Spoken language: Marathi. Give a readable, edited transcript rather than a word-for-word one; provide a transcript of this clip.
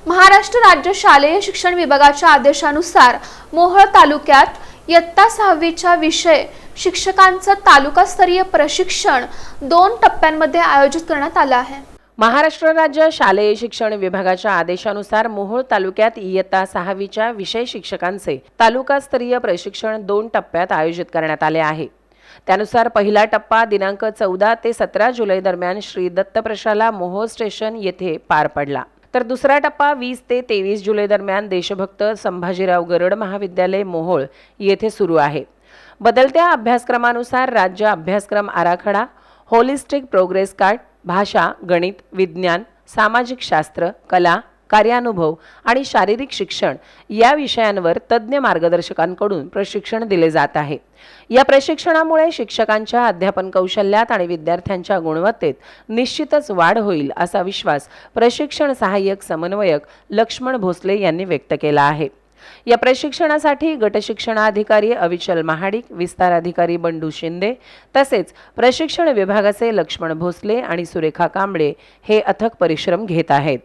महाराष्ट्र राज्य शालेय शिक्षण विभागाच्या आदेशानुसार मोहोळ तालुक्यात इयत्ता 6वीच्या विषय शिक्षकांचं तालुकास्तरीय प्रशिक्षण 2 टप्प्यांमध्ये आयोजित करण्यात आलं आहे। महाराष्ट्र राज्य शालेय शिक्षण विभागाच्या आदेशानुसार मोहोळ तालुक्यात इयत्ता 6वीच्या विषय शिक्षकांचे तालुकास्तरीय प्रशिक्षण 2 टप्प्यात आयोजित करण्यात आले आहे। त्यानुसार पहिला टप्पा दिनांक 14 ते 17 जुलै दरम्यान श्री दत्तप्रशाला मोहोळ स्टेशन येथे पार पडला, तर दुसरा टप्पा 20 ते 23 जुलै दरम्यान देशभक्त संभाजीराव गरड महाविद्यालय मोहोळ येथे सुरू आहे। बदलत्या अभ्यासक्रमानुसार राज्य अभ्यासक्रम आराखडा, होलिस्टिक प्रोग्रेस कार्ड, भाषा, गणित, विज्ञान, सामाजिक शास्त्र, कला, कार्यानुभव आणि शारीरिक शिक्षण या विषयांवर तज्ञ मार्गदर्शकांकडून प्रशिक्षण दिले जात आहे। या प्रशिक्षणामुळे शिक्षकांच्या अध्यापन कौशल्यात आणि विद्यार्थ्यांच्या गुणवत्तेत निश्चितच वाढ होईल असा विश्वास प्रशिक्षण सहाय्यक समन्वयक लक्ष्मण भोसले यांनी व्यक्त केला आहे। या प्रशिक्षणासाठी गट शिक्षणाधिकारी अविचल महाडिक, विस्तार अधिकारी बंडू शिंदे तसेच प्रशिक्षण विभागाचे लक्ष्मण भोसले आणि सुरेखा कांबळे हे अथक परिश्रम घेत आहेत।